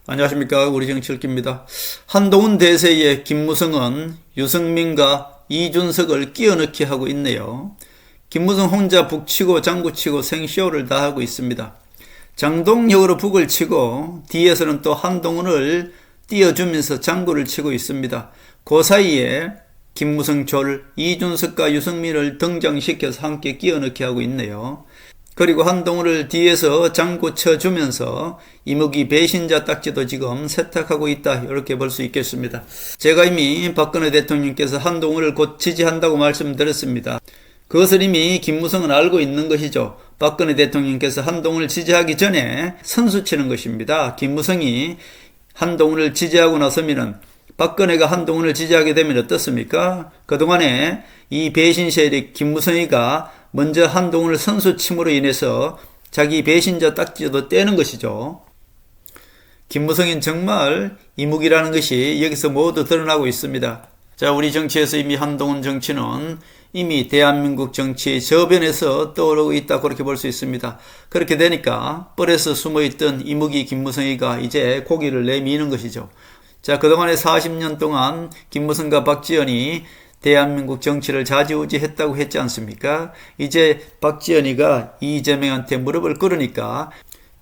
안녕하십니까. 우리 정치일기입니다. 한동훈 대세에 김무성은 유승민과 이준석을 끼어넣기 하고 있네요. 김무성 혼자 북치고 장구치고 생쇼를 다 하고 있습니다. 장동혁으로 북을 치고 뒤에서는 또 한동훈을 띄워주면서 장구를 치고 있습니다. 그 사이에 김무성 졸 이준석과 유승민을 등장시켜서 함께 끼어넣기 하고 있네요. 그리고 한동훈을 뒤에서 장구 쳐주면서 이무기 배신자 딱지도 지금 세탁하고 있다, 이렇게 볼 수 있겠습니다. 제가 이미 박근혜 대통령께서 한동훈을 곧 지지한다고 말씀드렸습니다. 그것을 이미 김무성은 알고 있는 것이죠. 박근혜 대통령께서 한동훈을 지지하기 전에 선수치는 것입니다. 김무성이 한동훈을 지지하고 나서면은 박근혜가 한동훈을 지지하게 되면 어떻습니까? 그동안에 이 배신 세력 김무성이가 먼저 한동훈을 선수침으로 인해서 자기 배신자 딱지도 떼는 것이죠. 김무성은 정말 이무기라는 것이 여기서 모두 드러나고 있습니다. 자, 우리 정치에서 이미 한동훈 정치는 이미 대한민국 정치의 저변에서 떠오르고 있다, 그렇게 볼 수 있습니다. 그렇게 되니까 뻘에서 숨어있던 이무기 김무성이가 이제 고기를 내미는 것이죠. 자, 그동안에 40년 동안 김무성과 박지원이 대한민국 정치를 좌지우지했다고 했지 않습니까? 이제 박지원이가 이재명한테 무릎을 꿇으니까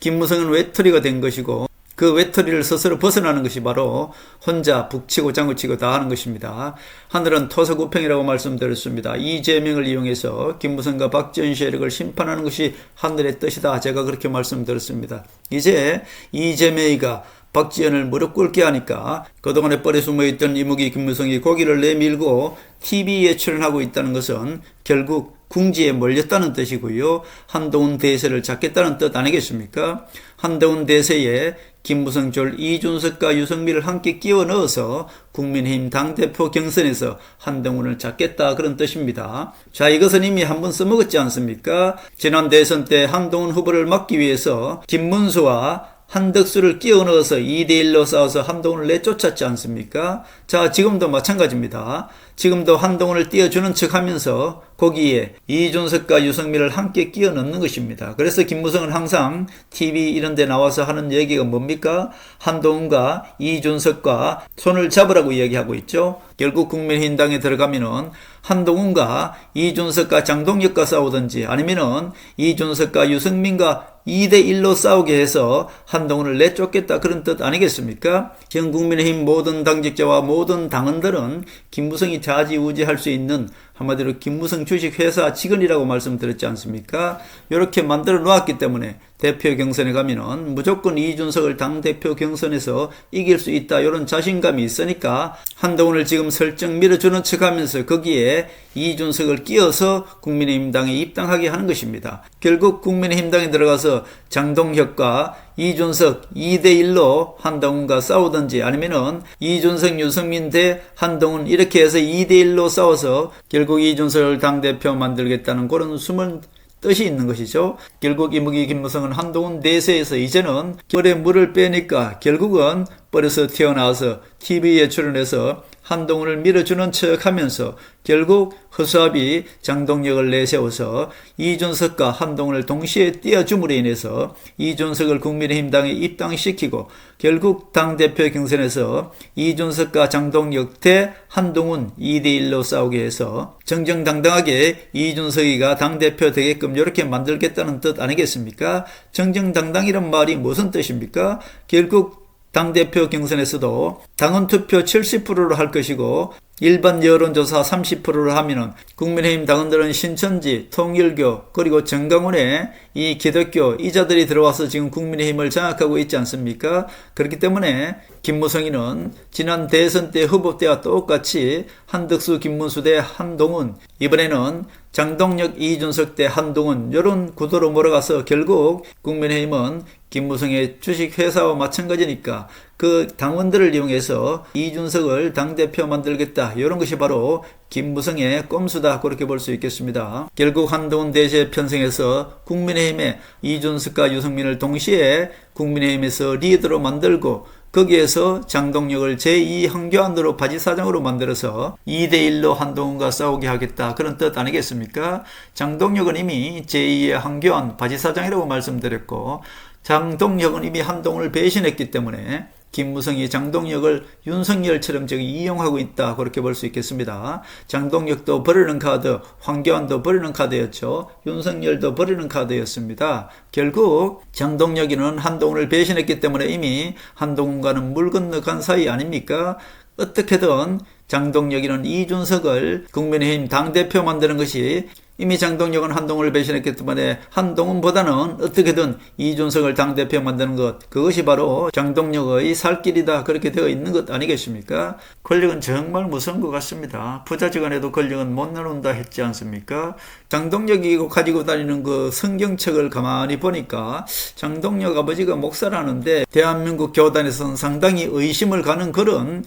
김무성은 외톨이가 된 것이고, 그 외톨이를 스스로 벗어나는 것이 바로 혼자 북치고 장구치고 다 하는 것입니다. 하늘은 토사구팽이라고 말씀드렸습니다. 이재명을 이용해서 김무성과 박지원 세력을 심판하는 것이 하늘의 뜻이다, 제가 그렇게 말씀드렸습니다. 이제 이재명이가 박지원을 무릎 꿇게 하니까 그동안에 뻘에 숨어있던 이무기 김무성이 고기를 내밀고 TV에 출연하고 있다는 것은 결국 궁지에 몰렸다는 뜻이고요. 한동훈 대세를 잡겠다는 뜻 아니겠습니까? 한동훈 대세에 김무성 졸 이준석과 유승민을 함께 끼워 넣어서 국민의힘 당대표 경선에서 한동훈을 잡겠다, 그런 뜻입니다. 자, 이것은 이미 한번 써먹었지 않습니까? 지난 대선 때 한동훈 후보를 막기 위해서 김문수와 한덕수를 끼워 넣어서 2대1로 싸워서 한동훈을 내쫓았지 않습니까? 자, 지금도 마찬가지입니다. 지금도 한동훈을 띄워주는 척 하면서 거기에 이준석과 유승민을 함께 끼워 넣는 것입니다. 그래서 김무성은 항상 TV 이런 데 나와서 하는 얘기가 뭡니까? 한동훈과 이준석과 손을 잡으라고 이야기하고 있죠. 결국 국민의힘당에 들어가면은 한동훈과 이준석과 장동혁과 싸우든지 아니면은 이준석과 유승민과 2대1로 싸우게 해서 한동훈을 내쫓겠다, 그런 뜻 아니겠습니까? 전 국민의힘 모든 당직자와 모든 당원들은 김무성이 좌지우지할 수 있는, 한마디로 김무성 주식회사 직원이라고 말씀드렸지 않습니까? 이렇게 만들어 놓았기 때문에 대표 경선에 가면은 무조건 이준석을 당대표 경선에서 이길 수 있다, 이런 자신감이 있으니까 한동훈을 지금 설정 밀어주는 척 하면서 거기에 이준석을 끼워서 국민의힘당에 입당하게 하는 것입니다. 결국 국민의힘당에 들어가서 장동혁과 이준석 2대1로 한동훈과 싸우든지 아니면은 이준석 유승민 대 한동훈 이렇게 해서 2대1로 싸워서 결국 이준석을 당대표 만들겠다는 그런 숨은 뜻이 있는 것이죠. 결국 이무기 김무성은 한동훈 대세에서 이제는 뻘에 물을 빼니까 결국은 뻘에서 튀어나와서 TV에 출연해서 한동훈을 밀어주는 척 하면서 결국 허수아비 장동혁을 내세워서 이준석과 한동훈을 동시에 띄워줌으로 인해서 이준석을 국민의힘당에 입당시키고 결국 당대표 경선에서 이준석과 장동혁 대 한동훈 2대1로 싸우게 해서 정정당당하게 이준석이가 당대표 되게끔 이렇게 만들겠다는 뜻 아니겠습니까? 정정당당이란 말이 무슨 뜻입니까? 결국 당대표 경선에서도 당원 투표 70%로 할 것이고 일반 여론조사 30%로 하면은 국민의힘 당원들은 신천지, 통일교, 그리고 정강훈의 이 기독교 이자들이 들어와서 지금 국민의힘을 장악하고 있지 않습니까? 그렇기 때문에 김무성이는 지난 대선 때 후보 때와 똑같이 한덕수, 김문수 대 한동훈, 이번에는 장동혁, 이준석 대 한동훈, 이런 구도로 몰아가서 결국 국민의힘은 김무성의 주식회사와 마찬가지니까 그 당원들을 이용해서 이준석을 당대표 만들겠다, 이런 것이 바로 김무성의 꼼수다, 그렇게 볼 수 있겠습니다. 결국 한동훈 대세 편성해서 국민의힘의 이준석과 유승민을 동시에 국민의힘에서 리더로 만들고 거기에서 장동혁을 제2황교안으로 바지사장으로 만들어서 2대1로 한동훈과 싸우게 하겠다, 그런 뜻 아니겠습니까? 장동혁은 이미 제2의 황교안 바지사장이라고 말씀드렸고 장동혁은 이미 한동훈을 배신했기 때문에 김무성이 장동혁을 윤석열처럼 이용하고 있다, 그렇게 볼 수 있겠습니다. 장동혁도 버리는 카드, 황교안도 버리는 카드였죠. 윤석열도 버리는 카드였습니다. 결국 장동혁이는 한동훈을 배신했기 때문에 이미 한동훈과는 물 건너간 사이 아닙니까? 어떻게든 장동혁이는 이준석을 국민의힘 당대표 만드는 것이, 이미 장동혁은 한동훈을 배신했기 때문에 한동훈보다는 어떻게든 이준석을 당대표 만드는 것, 그것이 바로 장동혁의 살 길이다, 그렇게 되어 있는 것 아니겠습니까? 권력은 정말 무서운 것 같습니다. 부자지간에도 권력은 못 나눈다 했지 않습니까? 장동혁이 가지고 다니는 그 성경책을 가만히 보니까 장동혁 아버지가 목사라는데 대한민국 교단에서는 상당히 의심을 가는 그런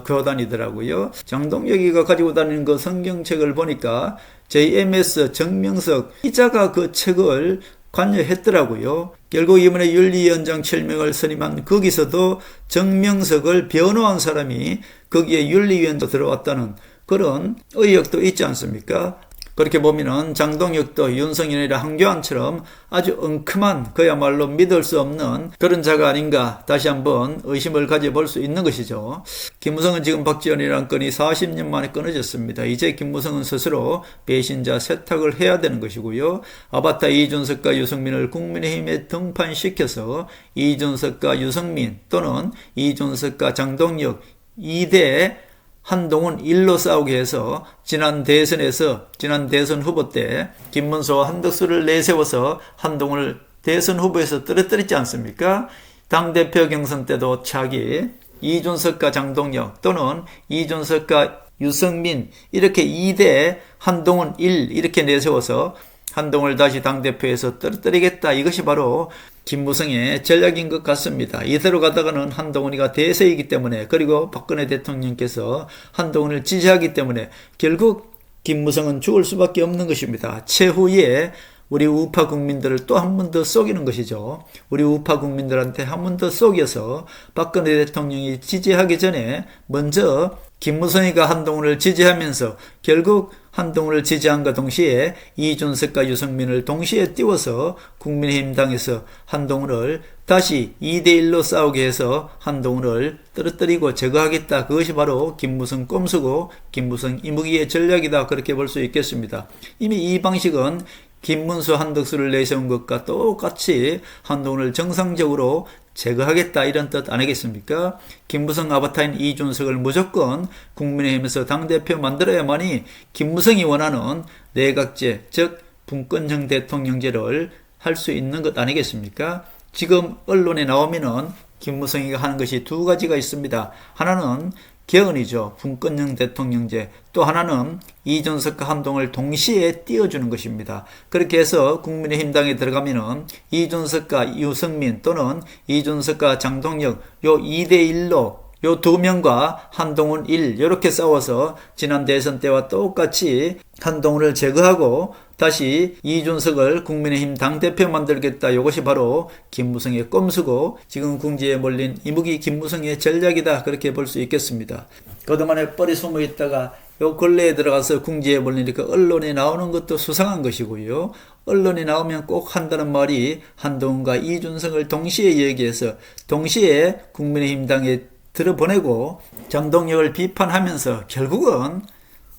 교단이더라고요. 장동혁이 가지고 다니는 그 성경책을 보니까 JMS 정명석 기자가 그 책을 관여했더라고요. 결국 이번에 윤리위원장 7명을 선임한 거기서도 정명석을 변호한 사람이 거기에 윤리위원도 들어왔다는 그런 의혹도 있지 않습니까? 그렇게 보면은 장동혁도 윤석열이나 한교안처럼 아주 엉큼한, 그야말로 믿을 수 없는 그런 자가 아닌가 다시 한번 의심을 가져볼 수 있는 것이죠. 김무성은 지금 박지원이라는 건이 40년 만에 끊어졌습니다. 이제 김무성은 스스로 배신자 세탁을 해야 되는 것이고요. 아바타 이준석과 유승민을 국민의힘에 등판시켜서 이준석과 유승민 또는 이준석과 장동혁 2대 한동훈 1로 싸우게 해서 지난 대선 후보 때 김문수와 한덕수를 내세워서 한동훈을 대선 후보에서 떨어뜨렸지 않습니까? 당대표 경선 때도 차기 이준석과 장동혁 또는 이준석과 유승민 이렇게 2대 한동훈 1 이렇게 내세워서 한동훈을 다시 당대표에서 떨어뜨리겠다, 이것이 바로 김무성의 전략인 것 같습니다. 이대로 가다가는 한동훈이가 대세이기 때문에, 그리고 박근혜 대통령께서 한동훈을 지지하기 때문에 결국 김무성은 죽을 수밖에 없는 것입니다. 최후에 우리 우파 국민들을 또 한 번 더 속이는 것이죠. 우리 우파 국민들한테 한 번 더 속여서 박근혜 대통령이 지지하기 전에 먼저 김무성이가 한동훈을 지지하면서 결국 한동훈을 지지한과 동시에 이준석과 유승민을 동시에 띄워서 국민의힘 당에서 한동훈을 다시 2대1로 싸우게 해서 한동훈을 떨어뜨리고 제거하겠다. 그것이 바로 김무성 꼼수고 김무성 이무기의 전략이다, 그렇게 볼 수 있겠습니다. 이미 이 방식은 김문수 한덕수를 내세운 것과 똑같이 한동훈을 정상적으로 제거하겠다, 이런 뜻 아니겠습니까? 김무성 아바타인 이준석을 무조건 국민의힘에서 당대표 만들어야만이 김무성이 원하는 내각제, 즉 분권형 대통령제를 할 수 있는 것 아니겠습니까? 지금 언론에 나오면은 김무성이가 하는 것이 두 가지가 있습니다. 하나는 개헌이죠. 분권형 대통령제. 또 하나는 이준석과 한동훈을 동시에 띄워주는 것입니다. 그렇게 해서 국민의힘당에 들어가면은 이준석과 유승민 또는 이준석과 장동혁 요 2대1로 요 두 명과 한동훈 1 이렇게 싸워서 지난 대선 때와 똑같이 한동훈을 제거하고 다시 이준석을 국민의힘 당대표 만들겠다. 이것이 바로 김무성의 꼼수고 지금 궁지에 몰린 이무기 김무성의 전략이다, 그렇게 볼 수 있겠습니다. 그동안에 뻘이 숨어 있다가 요 근래에 들어가서 궁지에 몰리니까 언론에 나오는 것도 수상한 것이고요. 언론에 나오면 꼭 한다는 말이 한동훈과 이준석을 동시에 얘기해서 동시에 국민의힘 당에 들어보내고 장동혁을 비판하면서 결국은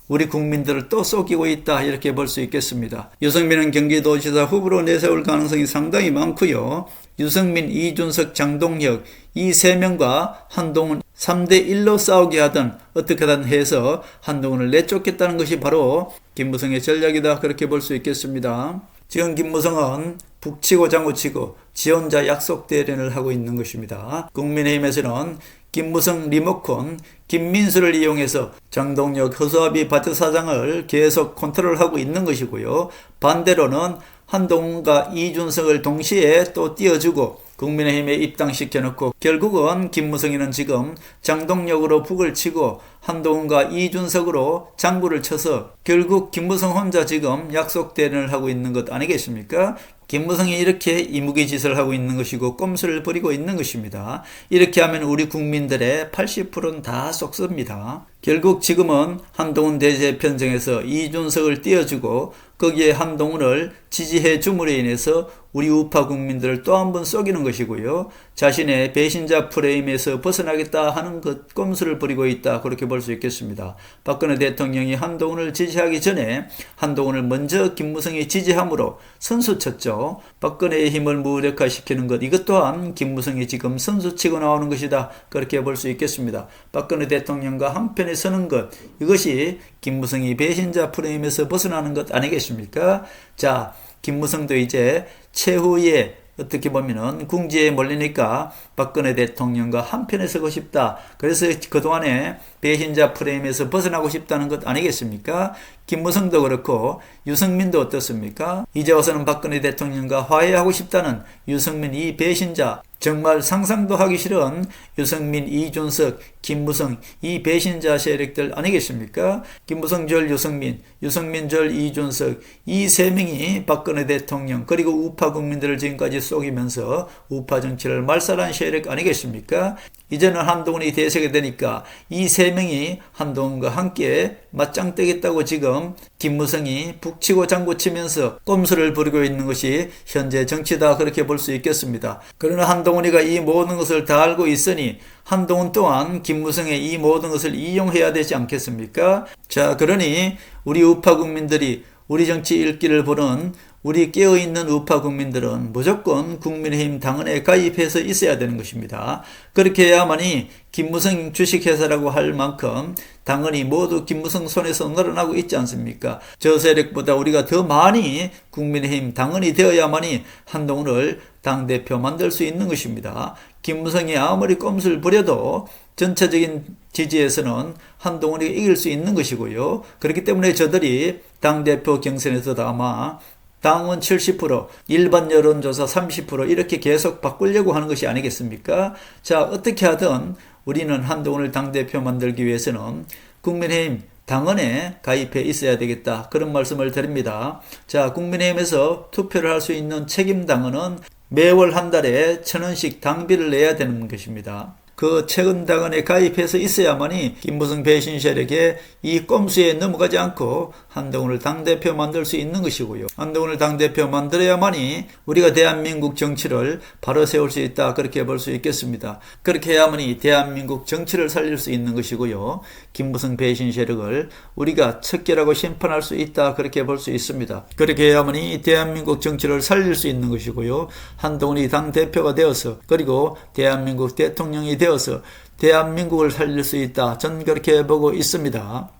우리 국민들을 또 속이고 있다, 이렇게 볼 수 있겠습니다. 유승민은 경기도지사 후보로 내세울 가능성이 상당히 많고요. 유승민, 이준석, 장동혁 이 세 명과 한동훈 3대1로 싸우게 하든 어떻게든 해서 한동훈을 내쫓겠다는 것이 바로 김무성의 전략이다, 그렇게 볼 수 있겠습니다. 지금 김무성은 북치고 장구치고 지 혼자 약속 대련을 하고 있는 것입니다. 국민의힘에서는 김무성 리모컨 김민수를 이용해서 장동혁 허수아비 바트 사장을 계속 컨트롤하고 있는 것이고요. 반대로는 한동훈과 이준석을 동시에 또 띄워주고 국민의힘에 입당시켜놓고 결국은 김무성이는 지금 장동혁으로 북을 치고 한동훈과 이준석으로 장구를 쳐서 결국 김무성 혼자 지금 약속 대련을 하고 있는 것 아니겠습니까? 김무성이 이렇게 이무기짓을 하고 있는 것이고 꼼수를 부리고 있는 것입니다. 이렇게 하면 우리 국민들의 80%는 다 쏙습니다. 결국 지금은 한동훈 대세 편성에서 이준석을 띄워주고 거기에 한동훈을 지지해 줌으로 인해서 우리 우파 국민들을 또 한 번 속이는 것이고요. 자신의 배신 배신자 프레임에서 벗어나겠다 하는 것 꼼수를 부리고 있다. 그렇게 볼 수 있겠습니다. 박근혜 대통령이 한동훈을 지지하기 전에 한동훈을 먼저 김무성이 지지함으로 선수쳤죠. 박근혜의 힘을 무력화시키는 것, 이것 또한 김무성이 지금 선수치고 나오는 것이다. 그렇게 볼 수 있겠습니다. 박근혜 대통령과 한편에 서는 것, 이것이 김무성이 배신자 프레임에서 벗어나는 것 아니겠습니까? 자, 김무성도 이제 최후의 어떻게 보면은 궁지에 몰리니까 박근혜 대통령과 한편에 서고 싶다. 그래서 그동안에 배신자 프레임에서 벗어나고 싶다는 것 아니겠습니까? 김무성도 그렇고 유승민도 어떻습니까? 이제 와서는 박근혜 대통령과 화해하고 싶다는 유승민 이 배신자, 정말 상상도 하기 싫은 유승민, 이준석, 김무성 이 배신자 세력들 아니겠습니까? 김무성 절 유승민, 유승민 절 이준석 이 세 명이 박근혜 대통령 그리고 우파 국민들을 지금까지 속이면서 우파 정치를 말살한 세력 아니겠습니까? 이제는 한동훈이 대세가 되니까 이 세 명이 한동훈과 함께 맞짱 뜨겠다고 지금 김무성이 북치고 장구치면서 꼼수를 부리고 있는 것이 현재 정치다. 그렇게 볼 수 있겠습니다. 그러나 한동훈이가 이 모든 것을 다 알고 있으니 한동훈 또한 김무성의 이 모든 것을 이용해야 되지 않겠습니까? 자, 그러니 우리 우파 국민들이 우리 정치 읽기를 보는 우리 깨어있는 우파 국민들은 무조건 국민의힘 당헌에 가입해서 있어야 되는 것입니다. 그렇게 해야만이 김무성 주식회사라고 할 만큼 당헌이 모두 김무성 손에서 늘어나고 있지 않습니까? 저 세력보다 우리가 더 많이 국민의힘 당헌이 되어야만이 한동훈을 당대표 만들 수 있는 것입니다. 김무성이 아무리 꼼수를 부려도 전체적인 지지에서는 한동훈이 이길 수 있는 것이고요. 그렇기 때문에 저들이 당대표 경선에서도 아마 당원 70%, 일반 여론조사 30% 이렇게 계속 바꾸려고 하는 것이 아니겠습니까? 자, 어떻게 하든 우리는 한동훈을 당대표 만들기 위해서는 국민의힘 당헌에 가입해 있어야 되겠다. 그런 말씀을 드립니다. 자, 국민의힘에서 투표를 할 수 있는 책임당헌은 매월 한 달에 1,000원씩 당비를 내야 되는 것입니다. 그 최근 당헌에 가입해서 있어야만이 김무성 배신 세력의 이 꼼수에 넘어가지 않고 한동훈을 당대표 만들 수 있는 것이고요. 한동훈을 당대표 만들어야만이 우리가 대한민국 정치를 바로 세울 수 있다. 그렇게 볼 수 있겠습니다. 그렇게 해야만이 대한민국 정치를 살릴 수 있는 것이고요. 김무성 배신 세력을 우리가 척결하고 심판할 수 있다. 그렇게 볼 수 있습니다. 그렇게 해야만이 대한민국 정치를 살릴 수 있는 것이고요. 한동훈이 당대표가 되어서 그리고 대한민국 대통령이 되어서 대한민국을 살릴 수 있다. 전 그렇게 보고 있습니다.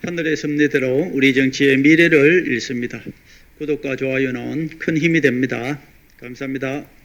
하늘의 섭리대로 우리 정치의 미래를 읽습니다. 구독과 좋아요는 큰 힘이 됩니다. 감사합니다.